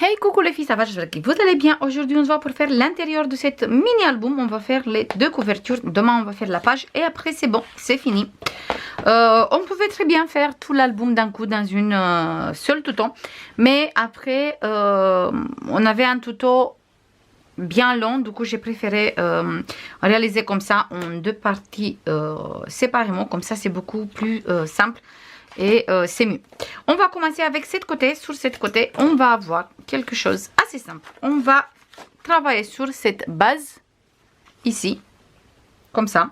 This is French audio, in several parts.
Hey coucou les filles, ça va, j'espère que vous allez bien. Aujourd'hui on se voit pour faire l'intérieur de cette mini album. On va faire les deux couvertures, demain on va faire la page et après c'est bon, c'est fini. On pouvait très bien faire tout l'album d'un coup dans une seule tuto, mais après on avait un tuto bien long, du coup j'ai préféré réaliser comme ça en deux parties séparément, comme ça c'est beaucoup plus simple. Et c'est mieux. On va commencer avec cette côté. Sur cette côté, on va avoir quelque chose assez simple. On va travailler sur cette base ici, comme ça.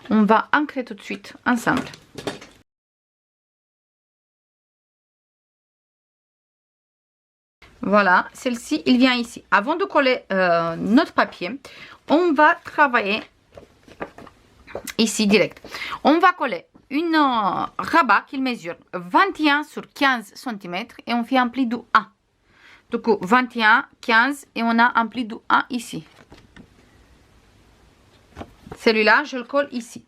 On va ancrer tout de suite ensemble. Voilà, celle-ci, il vient ici. Avant de coller notre papier, on va travailler ici direct. On va coller une rabat qui mesure 21 sur 15 cm et on fait un pli de 1. Du coup, 21, 15 et on a un pli de 1 ici. Celui-là, je le colle ici.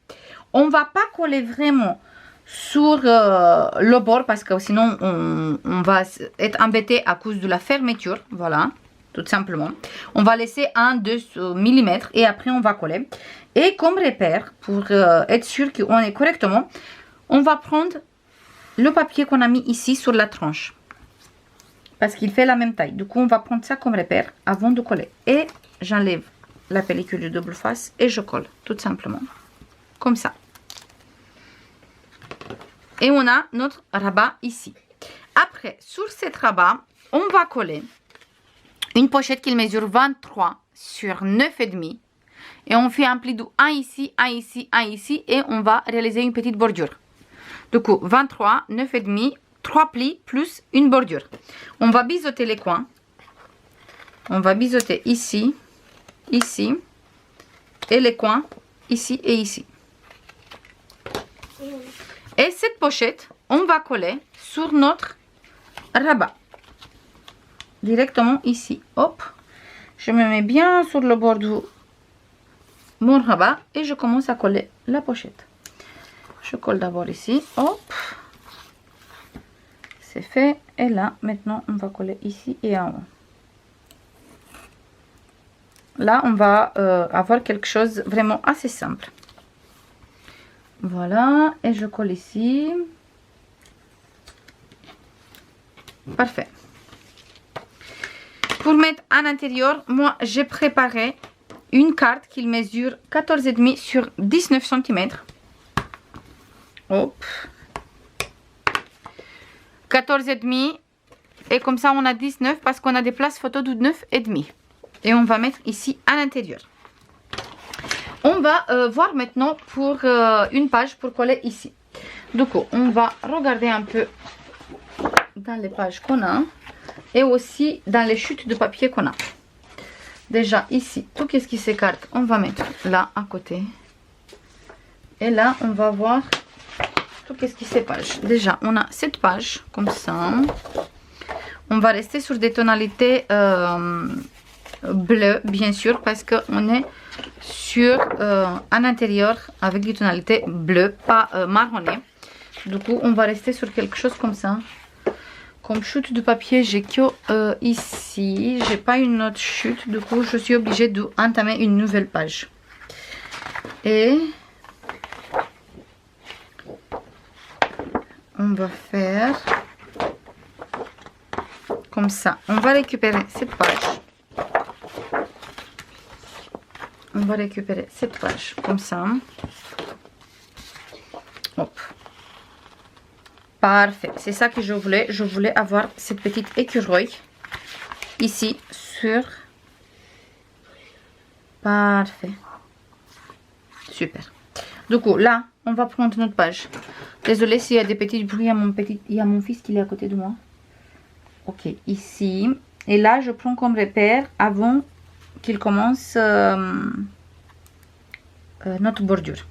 On va pas coller vraiment sur le bord parce que sinon on va être embêté à cause de la fermeture. Voilà, tout simplement. On va laisser 1-2 mm et après on va coller. Et comme repère, pour être sûr qu'on est correctement, on va prendre le papier qu'on a mis ici sur la tranche. Parce qu'il fait la même taille. Du coup, on va prendre ça comme repère avant de coller. Et j'enlève la pellicule de double face et je colle, tout simplement. Comme ça. Et on a notre rabat ici. Après, sur cette rabat, on va coller une pochette qui mesure 23 sur 9,5. Et on fait un pli de 1 ici, 1 ici, 1 ici. Et on va réaliser une petite bordure. Du coup, 23, 9,5, 3 plis plus une bordure. On va biseauter les coins. On va biseauter ici, ici. Et les coins, ici et ici. Et cette pochette, on va coller sur notre rabat. Directement ici. Hop. Je me mets bien sur le bord de mon rabat et je commence à coller la pochette. Je colle d'abord ici, hop, c'est fait. Et là maintenant on va coller ici et en haut. Là on va avoir quelque chose vraiment assez simple. Voilà, et je colle ici. Parfait. Pour mettre à l'intérieur, moi j'ai préparé une carte qui mesure 14,5 sur 19 cm. Hop. 14,5 et comme ça on a 19 parce qu'on a des places photo de 9,5. Et on va mettre ici à l'intérieur. On va voir maintenant pour une page pour coller ici. Du coup, on va regarder un peu dans les pages qu'on a et aussi dans les chutes de papier qu'on a. Déjà ici, tout ce qui s'écarte, on va mettre là à côté. Et là, on va voir tout ce qui s'épage. Déjà, on a cette page comme ça. On va rester sur des tonalités bleues, bien sûr, parce qu'on est sur un intérieur avec des tonalités bleues, pas marronnées. Du coup, on va rester sur quelque chose comme ça. Comme chute de papier, j'ai que ici. J'ai pas une autre chute. Du coup, je suis obligée d'entamer une nouvelle page. Et on va faire comme ça. On va récupérer cette page. On va récupérer cette page comme ça. Hop. Parfait, c'est ça que je voulais. Je voulais avoir cette petite écureuil ici sur. Parfait. Super. Du coup, là, on va prendre notre page. Désolée s'il y a des petits bruits. Il y a mon fils qui est à côté de moi. Ok, ici. Et là, je prends comme repère avant qu'il commence notre bordure.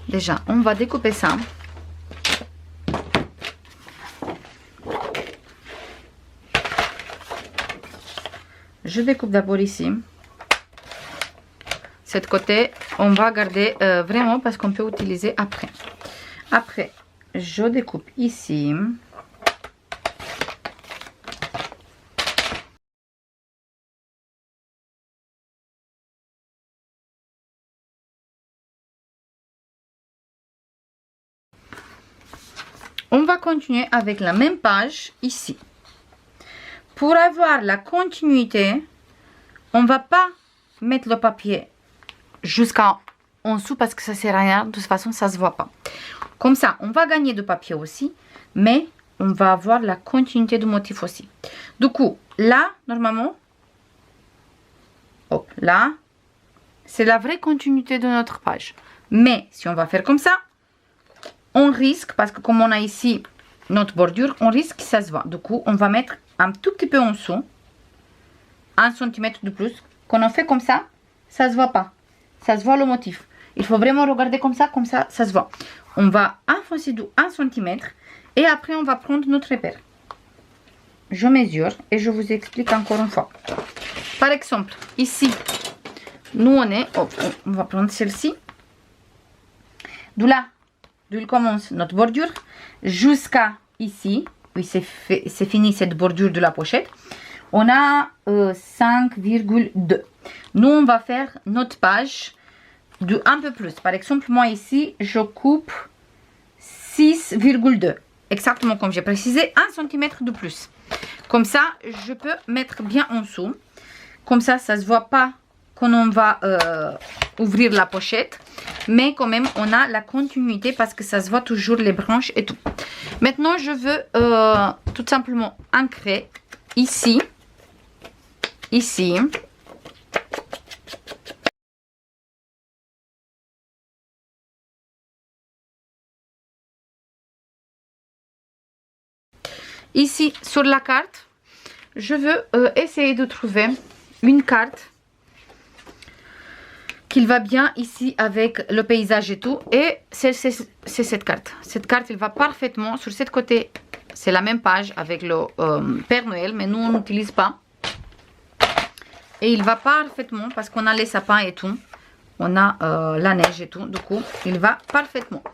Déjà, on va découper ça. Je découpe d'abord ici. Cette côté, on va garder vraiment parce qu'on peut utiliser après. Après, je découpe ici. On va continuer avec la même page ici. Pour avoir la continuité, on ne va pas mettre le papier jusqu'en dessous parce que ça sert à rien. De toute façon, ça ne se voit pas. Comme ça, on va gagner de papier aussi, mais on va avoir la continuité du motif aussi. Du coup, là, normalement, hop, là, c'est la vraie continuité de notre page. Mais si on va faire comme ça, on risque, parce que comme on a ici notre bordure, on risque que ça se voit. Du coup, on va mettre un tout petit peu en dessous, 1 cm de plus. Quand on fait comme ça se voit pas. Ça se voit le motif. Il faut vraiment regarder comme ça se voit. On va enfoncer de 1 cm et après on va prendre notre repère. Je mesure et je vous explique encore une fois. Par exemple, ici, nous on est, on va prendre celle-ci. D'où là, d'où il commence notre bordure, jusqu'à ici. Oui, c'est fini cette bordure de la pochette. On a 5,2. Nous, on va faire notre page de un peu plus. Par exemple, moi ici, je coupe 6,2. Exactement comme j'ai précisé, 1 cm de plus. Comme ça, je peux mettre bien en dessous. Comme ça, ça ne se voit pas quand on va ouvrir la pochette. Mais quand même, on a la continuité parce que ça se voit toujours les branches et tout. Maintenant, je veux tout simplement ancrer ici. Ici. Ici, sur la carte, je veux essayer de trouver une carte qui va bien ici avec le paysage et tout. Et c'est cette carte. Cette carte, elle va parfaitement sur cette côté. C'est la même page avec le Père Noël, mais nous, on n'utilise pas. Et il va parfaitement parce qu'on a les sapins et tout. On a la neige et tout. Du coup, il va parfaitement.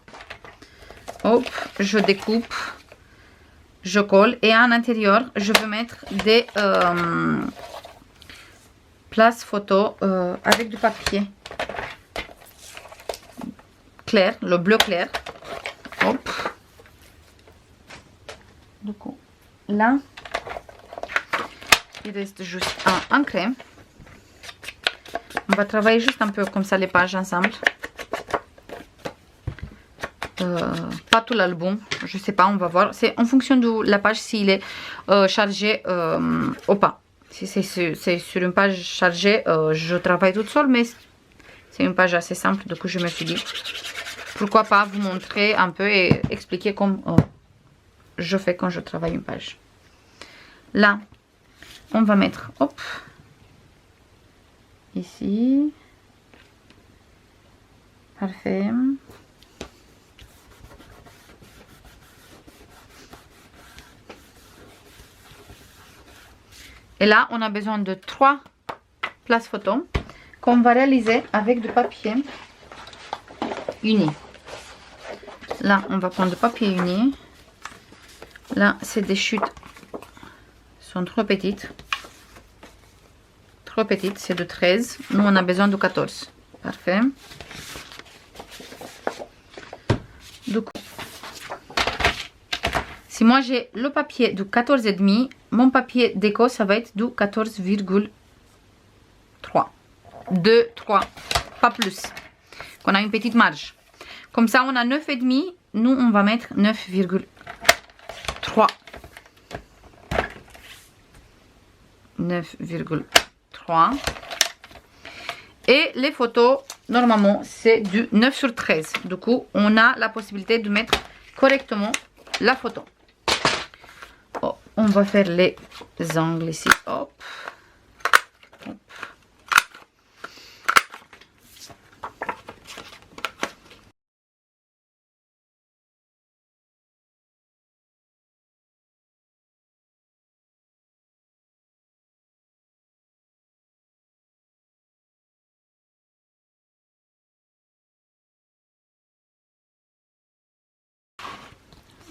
Hop, je découpe. Je colle et en intérieur je veux mettre des places photo avec du papier clair, le bleu clair. Hop. Du coup, là, il reste juste un crème. On va travailler juste un peu comme ça les pages ensemble. Pas tout l'album, je sais pas, on va voir. C'est en fonction de la page s'il est chargé ou pas. Si c'est sur une page chargée, je travaille toute seule, mais c'est une page assez simple. Du coup, je me suis dit, pourquoi pas vous montrer un peu et expliquer comme je fais quand je travaille une page. Là, on va mettre, hop, ici. Parfait. Et là, on a besoin de 3 places photos qu'on va réaliser avec du papier uni. Là, on va prendre du papier uni. Là, c'est des chutes. Sont trop petites. Trop petites, c'est de 13. Nous, on a besoin de 14. Parfait. Du coup, si moi j'ai le papier de 14,5, mon papier déco, ça va être du 14,3. 2, 3, pas plus. On a une petite marge. Comme ça, on a 9,5. Nous, on va mettre 9,3. 9,3. Et les photos, normalement, c'est du 9 sur 13. Du coup, on a la possibilité de mettre correctement la photo. Oh, on va faire les angles ici. Hop. Hop.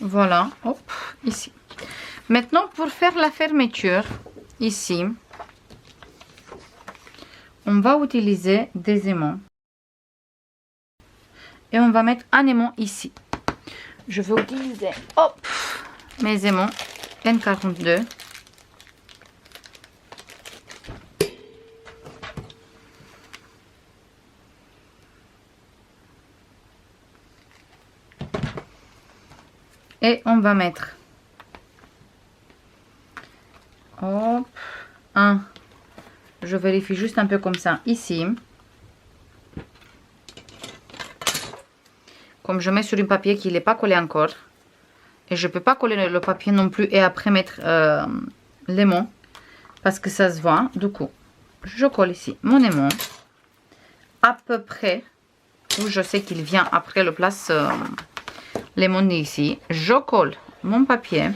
Voilà, hop, ici. Maintenant, pour faire la fermeture, ici, on va utiliser des aimants. Et on va mettre un aimant ici. je vais utiliser hop, mes aimants N42. Et on va mettre hop, un, je vérifie juste un peu comme ça ici. Comme je mets sur un papier qui n'est pas collé encore. Et je ne peux pas coller le papier non plus et après mettre l'aimant. Parce que ça se voit. Du coup, je colle ici mon aimant. À peu près. Où je sais qu'il vient après le place l'aimant ici. Je colle mon papier.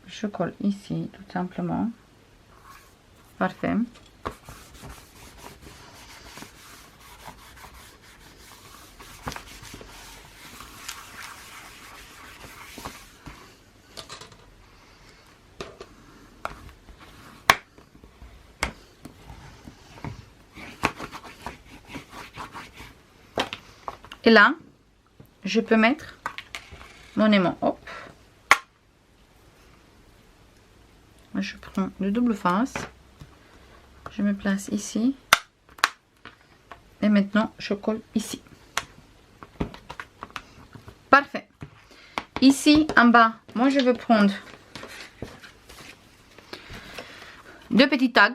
Je colle ici tout simplement. Parfait. Et là, je peux mettre mon aimant. Hop. Je prends le double face. Je me place ici. Et maintenant, je colle ici. Parfait. Ici, en bas, moi, je vais prendre 2 petits tags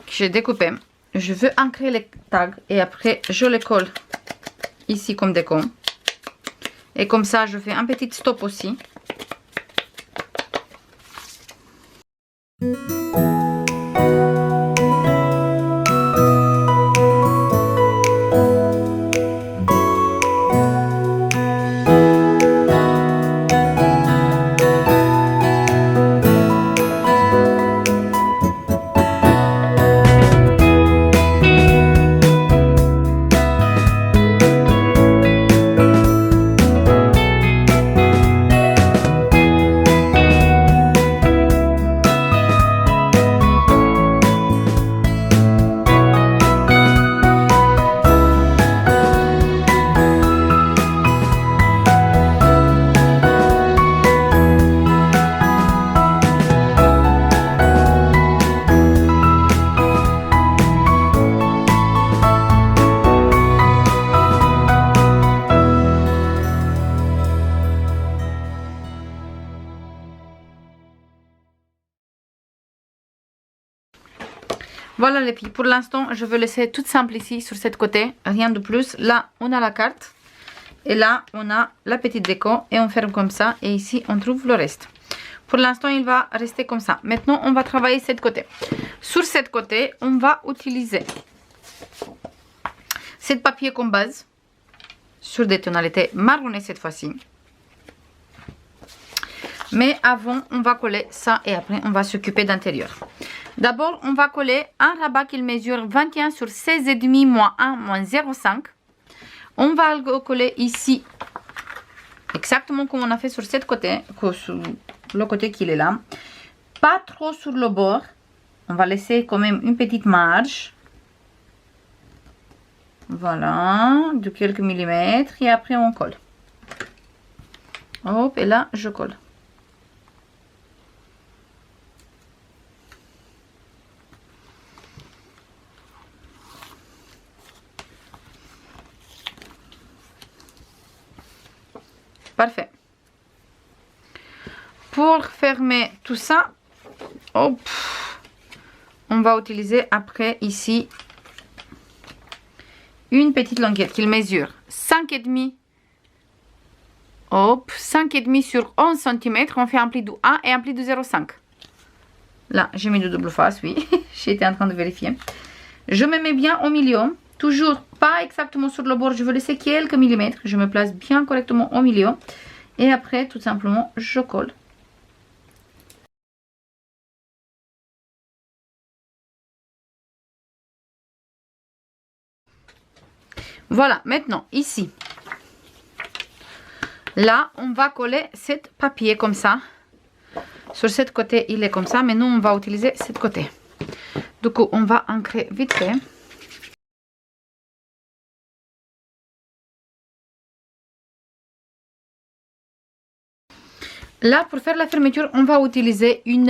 que j'ai découpés. Je veux ancrer les tags et après, je les colle ici comme déco. Et comme ça, je fais un petit stop aussi. Voilà les filles, pour l'instant je vais laisser tout simple ici sur cette côté, rien de plus. Là on a la carte et là on a la petite déco et on ferme comme ça et ici on trouve le reste. Pour l'instant il va rester comme ça. Maintenant on va travailler cette côté. Sur cette côté on va utiliser cette papier comme base sur des tonalités marronnées cette fois-ci. Mais avant on va coller ça et après on va s'occuper d'intérieur. D'abord, on va coller un rabat qui mesure 21 sur 16,5 moins 1 moins 0,5. On va le coller ici, exactement comme on a fait sur cette côté, sur le côté qui est là. Pas trop sur le bord. On va laisser quand même une petite marge. Voilà, de quelques millimètres. Et après, on colle. Hop, et là, je colle. Parfait. Pour fermer tout ça, hop, on va utiliser après ici une petite languette qui mesure 5,5. Hop, 5,5 sur 11 cm. On fait un pli de 1 et un pli de 0,5. Là, j'ai mis de double face, oui. J'étais en train de vérifier. Je me mets bien au milieu. Toujours pas exactement sur le bord, je veux laisser quelques millimètres. Je me place bien correctement au milieu. Et après, tout simplement, je colle. Voilà, maintenant, ici, Là, on va coller ce papier comme ça. Sur ce côté, il est comme ça, mais nous, on va utiliser ce côté. Du coup, on va ancrer vite fait. Là, pour faire la fermeture, on va utiliser une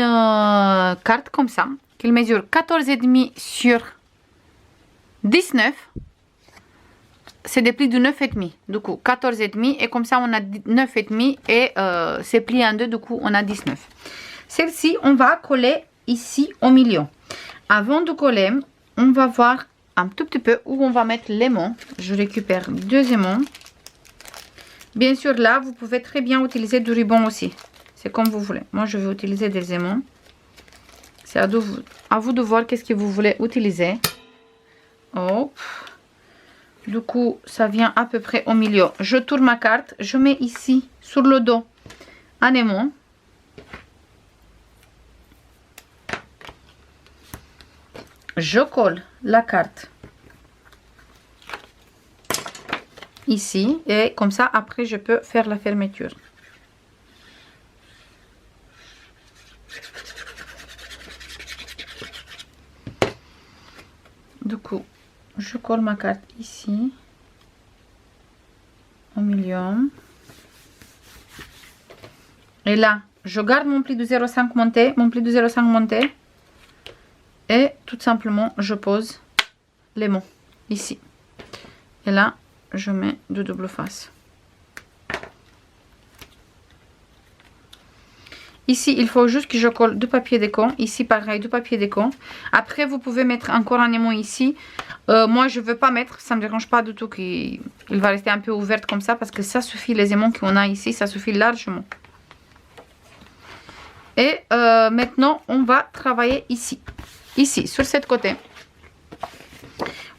carte comme ça, qui mesure 14,5 sur 19. C'est des plis de 9,5. Du coup, 14,5 et comme ça, on a 9,5 et c'est plié en deux, du coup, on a 19. Celle-ci, on va coller ici au milieu. Avant de coller, on va voir un tout petit peu où on va mettre l'aimant. Je récupère deux aimants. Bien sûr, là, vous pouvez très bien utiliser du ruban aussi. C'est comme vous voulez. Moi, je vais utiliser des aimants. C'est à vous de voir qu'est-ce que vous voulez utiliser. Hop. Du coup, ça vient à peu près au milieu. Je tourne ma carte. Je mets ici, sur le dos, un aimant. Je colle la carte ici. Et comme ça, après, je peux faire la fermeture. Du coup, je colle ma carte ici, au milieu. Et là, je garde mon pli de 0,5 monté, monté. Et tout simplement, je pose l'aimant ici. Et là, je mets de double face. Ici, il faut juste que je colle du papier déco. Ici, pareil, du papier déco. Après, vous pouvez mettre encore un aimant ici. Moi, je ne veux pas mettre. Ça ne me dérange pas du tout qu'il va rester un peu ouvert comme ça. Parce que ça suffit, les aimants qu'on a ici, ça suffit largement. Et maintenant, on va travailler ici. Ici, sur ce côté.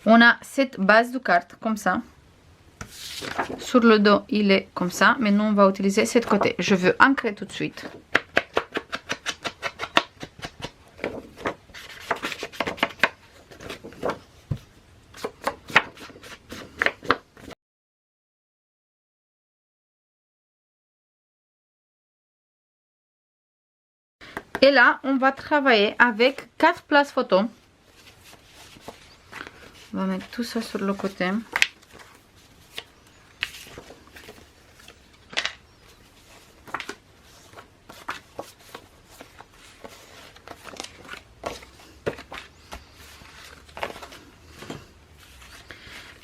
On a cette base de carte, comme ça. Sur le dos, il est comme ça. Maintenant, on va utiliser ce côté. Je veux ancrer tout de suite. Et là, on va travailler avec 4 places photo. On va mettre tout ça sur le côté.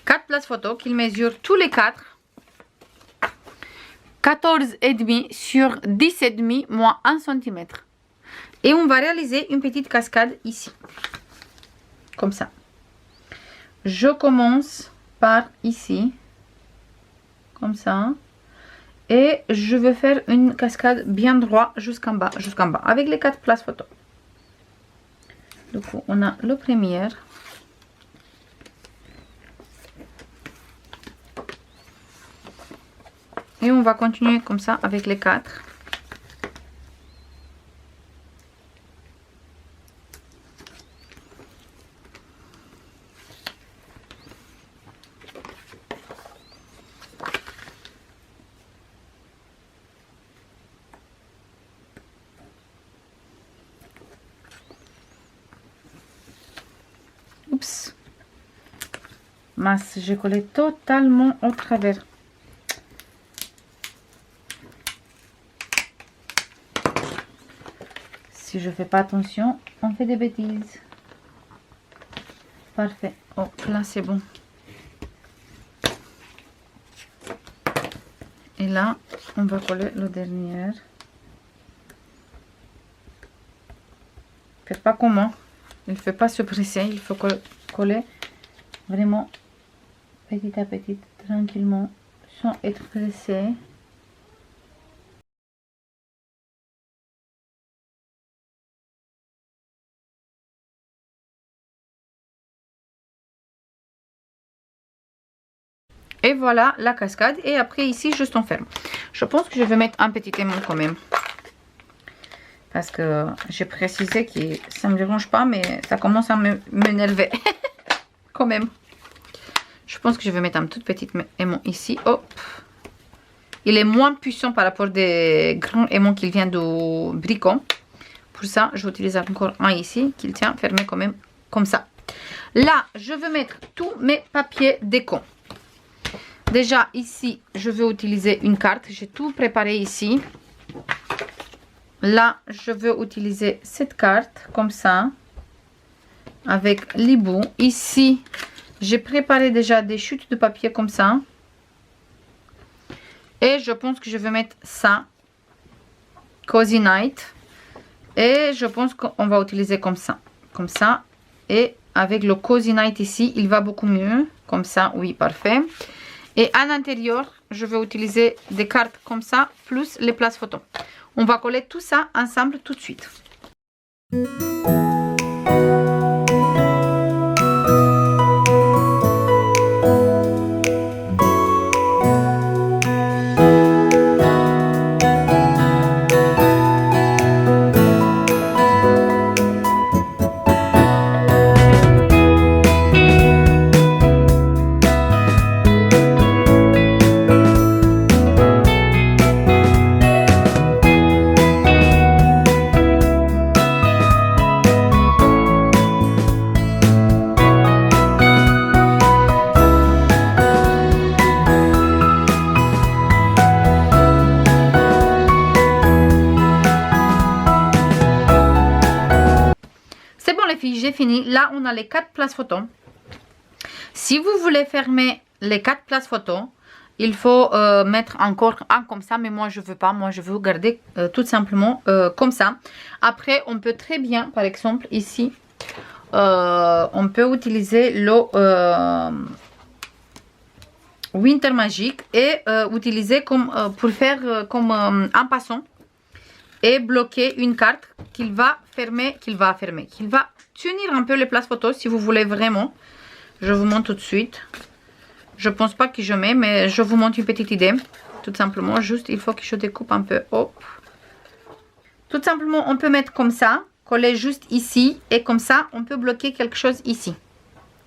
Quatre places photo qu'ils mesurent tous les 4. 14,5 sur 10,5 moins 1 cm. Et on va réaliser une petite cascade ici. Comme ça. Je commence par ici. Comme ça. Et je vais faire une cascade bien droite jusqu'en bas. Avec les 4 places photo. Du coup, on a le premier. Et on va continuer comme ça avec les 4. Oups. Mince, j'ai collé totalement au travers. Si je fais pas attention, on fait des bêtises. Parfait. Oh, là c'est bon. Et là, on va coller le dernier. Faites pas comment. Il ne faut pas se presser. Il faut coller vraiment petit à petit, tranquillement, sans être pressé. Et voilà la cascade. Et après ici, juste on ferme. Je pense que je vais mettre un petit aimant quand même. Parce que j'ai précisé que ça ne me dérange pas, mais ça commence à m'énerver. Quand même. Je pense que je vais mettre un tout petit aimant ici. Hop. Il est moins puissant par rapport des grands aimants qui viennent du Bricot. Pour ça, je vais utiliser encore un ici qui tient fermé quand même comme ça. Là, je vais mettre tous mes papiers déco. Déjà, ici, je vais utiliser une carte. J'ai tout préparé ici. Là, je vais utiliser cette carte comme ça. Avec l'hibou. Ici, j'ai préparé déjà des chutes de papier comme ça. Et je pense que je vais mettre ça. Cozy Night. Et je pense qu'on va utiliser comme ça. Comme ça. Et avec le Cozy Night ici, il va beaucoup mieux. Comme ça, oui, parfait. Et à l'intérieur, je vais utiliser des cartes comme ça, plus les places photos. On va coller tout ça ensemble tout de suite. J'ai fini. Là, on a les 4 places photos. Si vous voulez fermer les 4 places photos, il faut mettre encore un comme ça. Mais moi, je veux pas. Moi, je veux garder tout simplement comme ça. Après, on peut très bien, par exemple, ici, on peut utiliser le Winter Magic et utiliser comme pour faire comme un passant et bloquer une carte qu'il va fermer, qu'il va tenir un peu les places photos si vous voulez vraiment. Je vous montre tout de suite. Je pense pas que je mets, mais je vous montre une petite idée. Tout simplement, juste il faut que je découpe un peu. Hop. Tout simplement, on peut mettre comme ça, coller juste ici et comme ça, on peut bloquer quelque chose ici.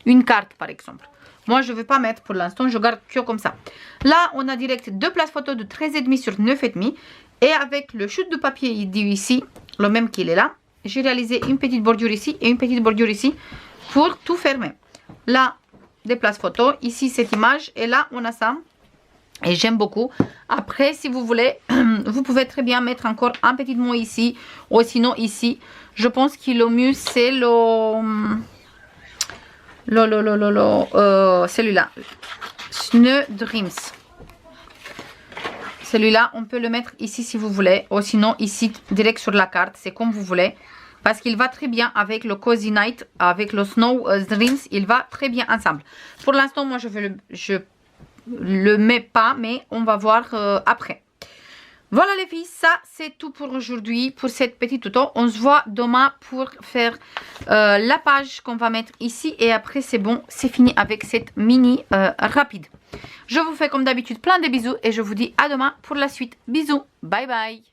Une carte par exemple. Moi, je ne vais pas mettre pour l'instant, je garde que comme ça. Là, on a direct 2 places photos de 13,5 sur 9,5 et avec le chute de papier ici, le même qu'il est là. J'ai réalisé une petite bordure ici et une petite bordure ici pour tout fermer. Là, des places photos. Ici, cette image. Et là, on a ça. Et j'aime beaucoup. Après, si vous voulez, vous pouvez très bien mettre encore un petit mot ici. Ou sinon, ici. Je pense que le mieux, c'est celui-là. Snow Dreams. Celui-là, on peut le mettre ici si vous voulez. Ou sinon, ici, direct sur la carte. C'est comme vous voulez. Parce qu'il va très bien avec le Cozy Night, avec le Snow Dreams. Il va très bien ensemble. Pour l'instant, moi, je le mets pas. Mais on va voir après. Voilà les filles, ça c'est tout pour aujourd'hui, pour cette petite tuto. On se voit demain pour faire la page qu'on va mettre ici. Et après c'est bon, c'est fini avec cette mini rapide. Je vous fais comme d'habitude plein de bisous et je vous dis à demain pour la suite. Bisous, bye bye.